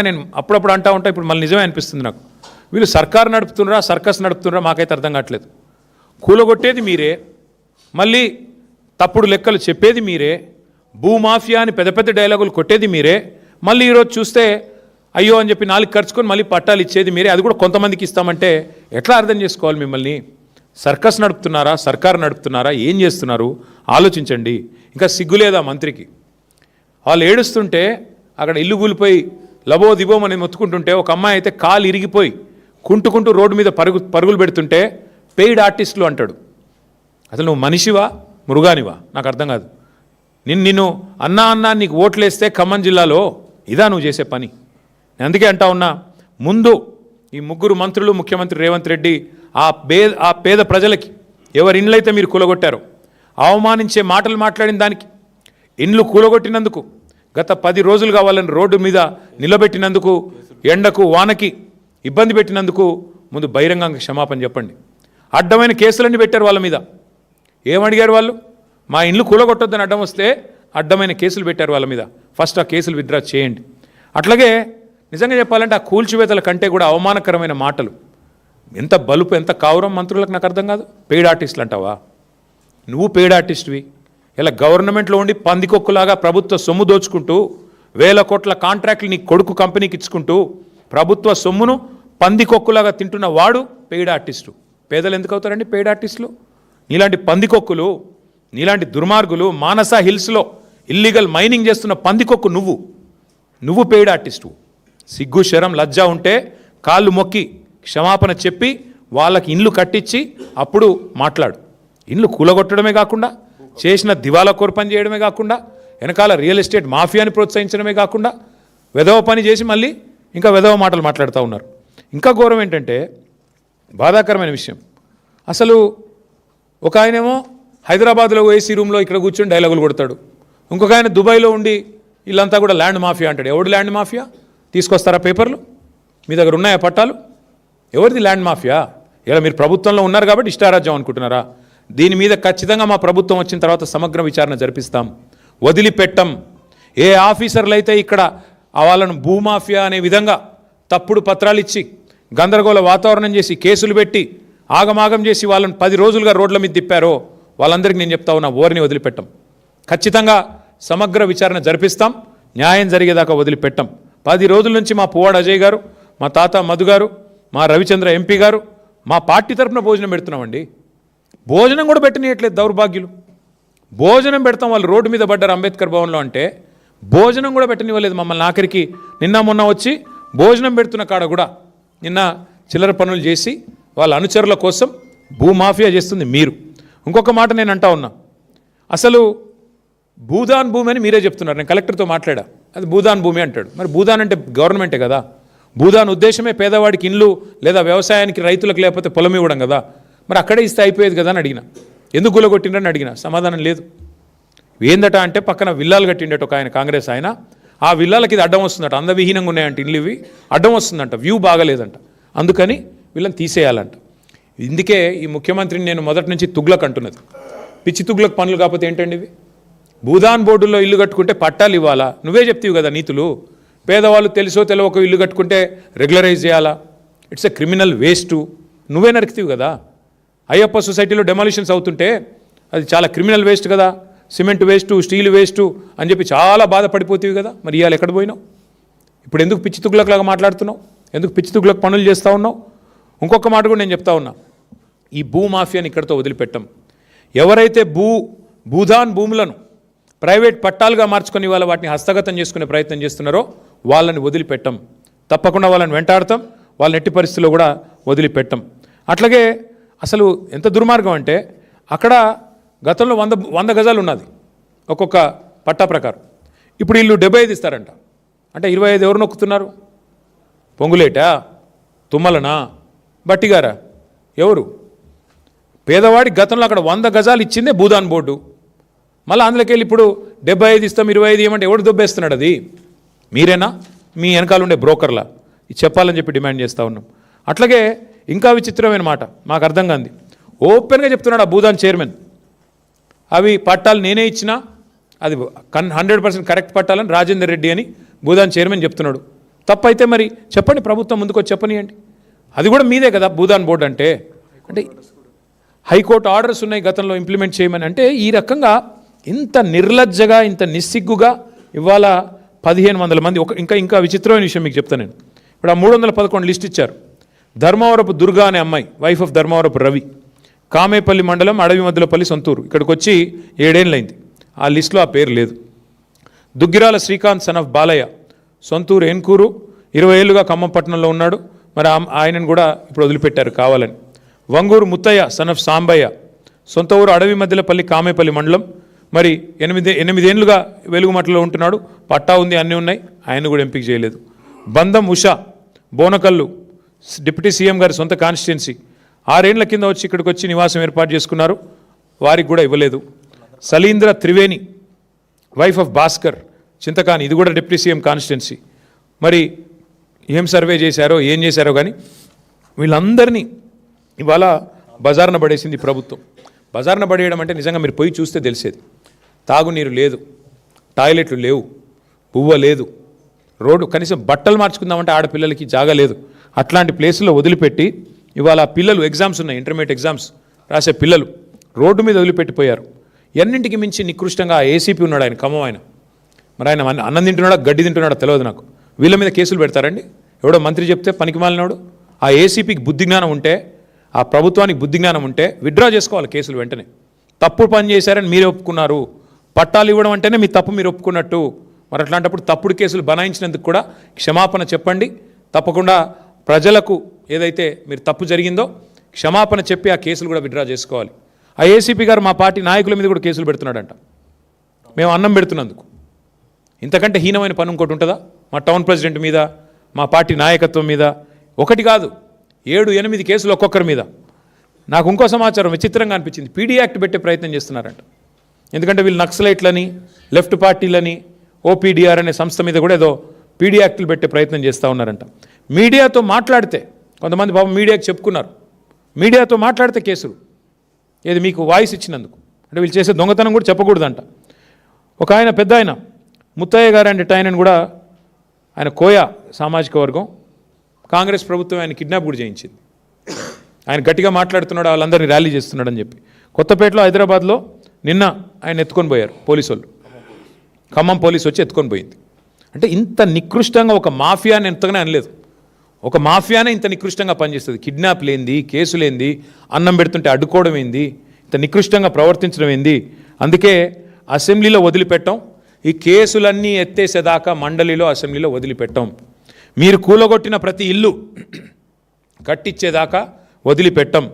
నేను అప్పుడప్పుడు అంటూ ఉంటా, ఇప్పుడు మళ్ళీ నిజమే అనిపిస్తుంది నాకు. వీళ్ళు సర్కారు నడుపుతున్నారా సర్కస్ నడుపుతున్నారా మాకైతే అర్థం కావట్లేదు. కూలగొట్టేది మీరే, మళ్ళీ తప్పుడు లెక్కలు చెప్పేది మీరే, భూమాఫియా అని పెద్ద పెద్ద డైలాగులు కొట్టేది మీరే, మళ్ళీ ఈరోజు చూస్తే అయ్యో అని చెప్పి 4 ఖర్చుకొని మళ్ళీ పట్టాలు ఇచ్చేది మీరే. అది కూడా కొంతమందికి ఇస్తామంటే ఎట్లా అర్థం చేసుకోవాలి మిమ్మల్ని? సర్కస్ నడుపుతున్నారా సర్కారు నడుపుతున్నారా ఏం చేస్తున్నారు ఆలోచించండి. ఇంకా సిగ్గులేదా మంత్రికి? వాళ్ళు ఏడుస్తుంటే అక్కడ ఇల్లు కూలిపోయి లబో దిబోమని మొత్తుకుంటుంటే ఒక అమ్మాయి అయితే కాలు ఇరిగిపోయి కుంటుకుంటూ రోడ్డు మీద పరుగులు పెడుతుంటే పెయిడ్ ఆర్టిస్టులు అంటాడు. అసలు నువ్వు మనిషివా మృగానివా నాకు అర్థం కాదు. నిన్ను అన్నా నీకు ఓట్లేస్తే ఖమ్మం జిల్లాలో ఇదా నువ్వు చేసే పని? నేను అందుకే అంటా ఉన్నా, ముందు ఈ 3 మంత్రులు ముఖ్యమంత్రి రేవంత్ రెడ్డి ఆ పేద ప్రజలకి ఎవరి ఇండ్లైతే మీరు కూలగొట్టారో అవమానించే మాటలు మాట్లాడిన దానికి, ఇండ్లు కూలగొట్టినందుకు, గత 10 రోజులుగా వాళ్ళని రోడ్డు మీద నిలబెట్టినందుకు, ఎండకు వానకి ఇబ్బంది పెట్టినందుకు ముందు బహిరంగంగా క్షమాపణ చెప్పండి. అడ్డమైన కేసులన్నీ పెట్టారు వాళ్ళ మీద. ఏమడిగారు వాళ్ళు? మా ఇండ్లు కూలగొట్టొద్దని అడ్డం వస్తే అడ్డమైన కేసులు పెట్టారు వాళ్ళ మీద. ఫస్ట్ ఆ కేసులు విత్డ్రా చేయండి. అట్లాగే నిజంగా చెప్పాలంటే ఆ కూల్చివేతల కంటే కూడా అవమానకరమైన మాటలు, ఎంత బలుపు ఎంత కావురం మంత్రులకు నాకు అర్థం కాదు. పెయిడ్ ఆర్టిస్టులు అంటావా? నువ్వు పెయిడ్ ఆర్టిస్ట్వి. ఇలా గవర్నమెంట్లో ఉండి పందికొక్కులాగా ప్రభుత్వ సొమ్ము దోచుకుంటూ 1000 కోట్ల కాంట్రాక్ట్లు నీ కొడుకు కంపెనీకి ఇచ్చుకుంటూ ప్రభుత్వ సొమ్మును పందికొక్కులాగా తింటున్న వాడు పెయిడ్ ఆర్టిస్టు. పేదలు ఎందుకు అవుతారండి పెయిడ్ ఆర్టిస్టులు? నీలాంటి పందికొక్కులు, నీలాంటి దుర్మార్గులు మానస హిల్స్లో ఇల్లీగల్ మైనింగ్ చేస్తున్న పందికొక్కు నువ్వు పెయిడ్ ఆర్టిస్టు. సిగ్గు శరం లజ్జ ఉంటే కాళ్ళు మొక్కి క్షమాపణ చెప్పి వాళ్ళకి ఇండ్లు కట్టించి అప్పుడు మాట్లాడు. ఇండ్లు కూలగొట్టడమే కాకుండా, చేసిన దివాలా కోరు పని చేయడమే కాకుండా, వెనకాల రియల్ ఎస్టేట్ మాఫియాని ప్రోత్సహించడమే కాకుండా వెధవ పని చేసి మళ్ళీ ఇంకా వెధవ మాటలు మాట్లాడుతూ ఉన్నారు. ఇంకా ఘోరం ఏంటంటే, బాధాకరమైన విషయం, అసలు ఒక ఆయనేమో హైదరాబాద్లో ఏసీ రూమ్లో ఇక్కడ కూర్చొని డైలాగులు కొడతాడు. ఇంకొక ఆయన దుబాయ్లో ఉండి వీళ్ళంతా కూడా ల్యాండ్ మాఫియా అంటాడు. ఎవడు ల్యాండ్ మాఫియా? తీసుకొస్తారా పేపర్లు? మీ దగ్గర ఉన్నాయా పట్టాలు? ఎవరిది ల్యాండ్ మాఫియా? ఇలా మీరు ప్రభుత్వంలో ఉన్నారు కాబట్టి ఇష్టారాజ్యం అనుకుంటున్నారా? దీని మీద ఖచ్చితంగా మా ప్రభుత్వం వచ్చిన తర్వాత సమగ్ర విచారణ జరిపిస్తాం, వదిలిపెట్టం. ఏ ఆఫీసర్లు అయితే ఇక్కడ వాళ్ళను భూమాఫియా అనే విధంగా తప్పుడు పత్రాలు ఇచ్చి గందరగోళ వాతావరణం చేసి కేసులు పెట్టి ఆగమాగం చేసి వాళ్ళని 10 రోజులుగా రోడ్ల మీద తిప్పారో వాళ్ళందరికీ నేను చెప్తా ఉన్నా, ఓరిని వదిలిపెట్టం. ఖచ్చితంగా సమగ్ర విచారణ జరిపిస్తాం, న్యాయం జరిగేదాకా వదిలిపెట్టం. 10 రోజుల నుంచి మా పువ్వాడ అజయ్ గారు, మా తాత మధు గారు, మా రవిచంద్ర ఎంపీ గారు మా పార్టీ తరఫున భోజనం పెడుతున్నామండి. భోజనం కూడా పెట్టనియట్లేదు దౌర్భాగ్యులు. భోజనం పెడతాం, వాళ్ళు రోడ్డు మీద పడ్డారు అంబేద్కర్ భవన్లో అంటే భోజనం కూడా పెట్టనివ్వలేదు మమ్మల్ని. ఆఖరికి నిన్న మొన్న వచ్చి భోజనం పెడుతున్న కాడ కూడా నిన్న చిల్లర పనులు చేసి వాళ్ళ అనుచరుల కోసం భూమాఫియా చేస్తుంది మీరు. ఇంకొక మాట నేను అంటా ఉన్నా, అసలు భూదాన్ భూమి అని మీరే చెప్తున్నారు. నేను కలెక్టర్తో మాట్లాడా, అది భూదాన్ భూమి అంటాడు. మరి భూదాన్ అంటే గవర్నమెంటే కదా. భూదాన్ ఉద్దేశమే పేదవాడికి ఇండ్లు లేదా వ్యవసాయానికి రైతులకు లేకపోతే పొలం ఇవ్వడం కదా. మరి అక్కడే ఇస్తే అయిపోయేది కదా అని అడిగిన. ఎందుకు గులగొట్టిండ్రని అడిగిన, సమాధానం లేదు. ఏందట అంటే పక్కన విల్లాలు కట్టిండట ఒక ఆయన, కాంగ్రెస్ ఆయన. ఆ విల్లాలకి ఇది అడ్డం వస్తుందట, అందవిహీనంగా ఉన్నాయంట ఇండ్లు, ఇవి అడ్డం వస్తుందంట, వ్యూ బాగలేదంట, అందుకని వీళ్ళని తీసేయాలంట. ఇందుకే ఈ ముఖ్యమంత్రిని నేను మొదటి నుంచి తుగ్లక్ అంటున్నది. పిచ్చి తుగ్లక్ పనులు కాకపోతే ఏంటండి ఇవి? భూదాన్ బోర్డుల్లో ఇల్లు కట్టుకుంటే పట్టాలు ఇవ్వాలా? నువ్వే చెప్తావు కదా నీతులు. పేదవాళ్ళు తెలుసో తెలవక ఇల్లు కట్టుకుంటే రెగ్యులరైజ్ చేయాలా? It's a criminal waste. నువ్వే నరికితీవు కదా. అయ్యప్ప సొసైటీలో డెమాలిషన్స్ అవుతుంటే అది చాలా క్రిమినల్ వేస్ట్ కదా. సిమెంట్ వేస్టు, స్టీల్ వేస్టు అని చెప్పి చాలా బాధపడిపోతీవి కదా. మరి ఇవాళ ఎక్కడ పోయినావు? ఇప్పుడు ఎందుకు పిచ్చి తుగ్లక్లాగా మాట్లాడుతున్నావు? ఎందుకు పిచ్చి తుగ్లక్ పనులు చేస్తూ ఉన్నావు? ఇంకొక మాట కూడా నేను చెప్తా ఉన్నా, ఈ భూమాఫియాని ఇక్కడితో వదిలిపెట్టం. ఎవరైతే భూదాన్ భూములను ప్రైవేట్ పట్టాలుగా మార్చుకొని వాళ్ళ వాటిని హస్తగతం చేసుకునే ప్రయత్నం చేస్తున్నారో వాళ్ళని వదిలిపెట్టం. తప్పకుండా వాళ్ళని వెంటాడతాం, వాళ్ళని ఎట్టి పరిస్థితుల్లో కూడా వదిలిపెట్టం. అట్లాగే అసలు ఎంత దుర్మార్గం అంటే, అక్కడ గతంలో 100 గజాలు ఉన్నది ఒక్కొక్క పట్టా ప్రకారం. ఇప్పుడు వీళ్ళు 75 ఇస్తారంట. అంటే 25 ఎవరు నొక్కుతున్నారు? పొంగులేటా, తుమ్మలనా, బట్టిగారా, ఎవరు? పేదవాడి గతంలో అక్కడ 100 గజాలు ఇచ్చిందే భూదాన్ బోర్డు. మళ్ళీ అందులోకి వెళ్ళి ఇప్పుడు 75 ఇస్తాం 25 ఏమంటే ఎవడు దొబ్బేస్తున్నాడు? అది మీరేనా? మీ వెనకాల ఉండే బ్రోకర్లా? ఇది చెప్పాలని చెప్పి డిమాండ్ చేస్తూ ఉన్నాం. అట్లాగే ఇంకా విచిత్రమైన మాట మాకు అర్థం కాంది, ఓపెన్గా చెప్తున్నాడు ఆ భూదాన్ చైర్మన్, అవి పట్టాలు నేనే ఇచ్చినా అది 100% కరెక్ట్ పట్టాలని రాజేందర్ రెడ్డి అని భూదాన్ చైర్మన్ చెప్తున్నాడు. తప్పైతే మరి చెప్పండి, ప్రభుత్వం ముందుకు వచ్చి చెప్పనియండి. అది కూడా మీదే కదా భూదాన్ బోర్డు అంటే. అంటే హైకోర్టు ఆర్డర్స్ ఉన్నాయి గతంలో ఇంప్లిమెంట్ చేయమని. అంటే ఈ రకంగా ఇంత నిర్లజ్జగా, ఇంత నిస్సిగ్గుగా ఇవాళ 1500 మంది ఇంకా విచిత్రమైన విషయం మీకు చెప్తాను నేను. ఇప్పుడు ఆ 311 లిస్ట్ ఇచ్చారు. ధర్మవరపు దుర్గా అనే అమ్మాయి, వైఫ్ ఆఫ్ ధర్మవరపు రవి, కామేపల్లి మండలం అడవి మధ్యలపల్లి సొంతూరు, ఇక్కడికి వచ్చి 7 ఏళ్ళైంది. ఆ లిస్టులో ఆ పేరు లేదు. దుగ్గిరాల శ్రీకాంత్ సన్ ఆఫ్ బాలయ్య, సొంతూరు ఎన్కూరు, 20 ఏళ్ళుగా ఖమ్మంపట్నంలో ఉన్నాడు. మరి ఆయనను కూడా ఇప్పుడు వదిలిపెట్టారు కావాలని. వంగూరు ముత్తయ్య సన్ ఆఫ్ సాంబయ్య, సొంత ఊరు అడవి మధ్యలపల్లి కామేపల్లి మండలం, మరి 8 ఏళ్ళుగా వెలుగుమట్టలో ఉంటున్నాడు. పట్టా ఉంది, అన్నీ ఉన్నాయి, ఆయన కూడా ఎంపిక చేయలేదు. బందం ఉషా, బోనకల్లు, డిప్యూటీ సీఎం గారి సొంత కాన్స్టిట్యున్సీ, 6 ఏళ్ల కింద వచ్చి ఇక్కడికి వచ్చి నివాసం ఏర్పాటు చేసుకున్నారు, వారికి కూడా ఇవ్వలేదు. సలీంద్ర త్రివేణి, వైఫ్ ఆఫ్ భాస్కర్, చింతకాని, ఇది కూడా డిప్యూటీ సీఎం కాన్స్టిట్యున్సీ. మరి ఏం సర్వే చేశారో ఏం చేశారో కానీ వీళ్ళందరినీ ఇవాళ బజార్న పడేసింది ప్రభుత్వం. బజార్న పడేయడం అంటే నిజంగా మీరు పోయి చూస్తే తెలిసేది. తాగునీరు లేదు, టాయిలెట్లు లేవు, పువ్వ లేదు, రోడ్డు కనీసం బట్టలు మార్చుకుందామంటే ఆడపిల్లలకి జాగా లేదు. అట్లాంటి ప్లేసుల్లో వదిలిపెట్టి ఇవాళ పిల్లలు ఎగ్జామ్స్ ఉన్నాయి, ఇంటర్మీడియట్ ఎగ్జామ్స్ రాసే పిల్లలు రోడ్డు మీద వదిలిపెట్టిపోయారు. ఎన్నింటికి మించి నికృష్టంగా ఏసీపీ ఉన్నాడు ఆయన, ఖమ్మం ఆయన. మరి ఆయన అన్నం తింటున్నాడా గడ్డి తింటున్నాడా తెలియదు నాకు. వీళ్ళ మీద కేసులు పెడతారండి? ఎవడో మంత్రి చెప్తే పనికిమాలినోడు. ఆ ఏసీపీకి బుద్ధి జ్ఞానం ఉంటే, ఆ ప్రభుత్వానికి బుద్ధి జ్ఞానం ఉంటే విత్డ్రా చేసుకోవాలి కేసులు వెంటనే. తప్పుడు పని చేశారని మీరే ఒప్పుకున్నారు. పట్టాలు ఇవ్వడం అంటేనే మీ తప్పు మీరు ఒప్పుకున్నట్టు. మరి అట్లాంటప్పుడు తప్పుడు కేసులు బనాయించినందుకు కూడా క్షమాపణ చెప్పండి. తప్పకుండా ప్రజలకు ఏదైతే మీరు తప్పు జరిగిందో క్షమాపణ చెప్పి ఆ కేసులు కూడా విత్డ్రా చేసుకోవాలి. ఆ ఏసీపీ గారు మా పార్టీ నాయకుల మీద కూడా కేసులు పెడుతున్నాడంట, మేము అన్నం పెడుతున్నందుకు. ఇంతకంటే హీనమైన పని ఇంకోటి ఉంటుందా? మా టౌన్ ప్రెసిడెంట్ మీద, మా పార్టీ నాయకత్వం మీద ఒకటి కాదు 7-8 కేసులు ఒక్కొక్కరి మీద. నాకు ఇంకో సమాచారం విచిత్రంగా అనిపించింది, పీడీ యాక్ట్ పెట్టే ప్రయత్నం చేస్తున్నారంట. ఎందుకంటే వీళ్ళు నక్సలైట్లని, లెఫ్ట్ పార్టీలని, ఓపీడీఆర్ అనే సంస్థ మీద కూడా ఏదో పీడీ యాక్టులు పెట్టే ప్రయత్నం చేస్తూ ఉన్నారంట. మీడియాతో మాట్లాడితే, కొంతమంది పాపం మీడియాకి చెప్పుకున్నారు, మీడియాతో మాట్లాడితే కేసులు. ఏది మీకు వాయిస్ ఇచ్చినందుకు. అంటే వీళ్ళు చేసే దొంగతనం కూడా చెప్పకూడదంట. ఒక ఆయన పెద్ద ఆయన ముత్తయ్య గారు అంటే ఆయనను కూడా, ఆయన కోయ సామాజిక వర్గం, కాంగ్రెస్ ప్రభుత్వం ఆయన కిడ్నాప్ కూడా చేయించింది. ఆయన గట్టిగా మాట్లాడుతున్నాడు, వాళ్ళందరినీ ర్యాలీ చేస్తున్నాడని చెప్పి. కొత్తపేటలో, హైదరాబాద్లో నిన్న ఆయన ఎత్తుకొని పోయారు పోలీసు వాళ్ళు. ఖమ్మం పోలీసు వచ్చి ఎత్తుకొని పోయింది. అంటే ఇంత నికృష్టంగా ఒక మాఫియాని ఎంతగానే అనలేదు. ఒక మాఫియానే ఇంత నికృష్టంగా పనిచేస్తుంది. కిడ్నాప్ లేంది, కేసులేంది, అన్నం పెడుతుంటే అడ్డుకోవడం ఏంది, ఇంత నికృష్టంగా ప్రవర్తించడం ఏంది. అందుకే అసెంబ్లీలో వదిలిపెట్టాం. ఈ కేసులన్నీ ఎత్తేసేదాకా మండలిలో, అసెంబ్లీలో వదిలిపెట్టాం. మీరు కూలగొట్టిన ప్రతి ఇల్లు కట్టించేదాకా వదిలిపెట్టాం.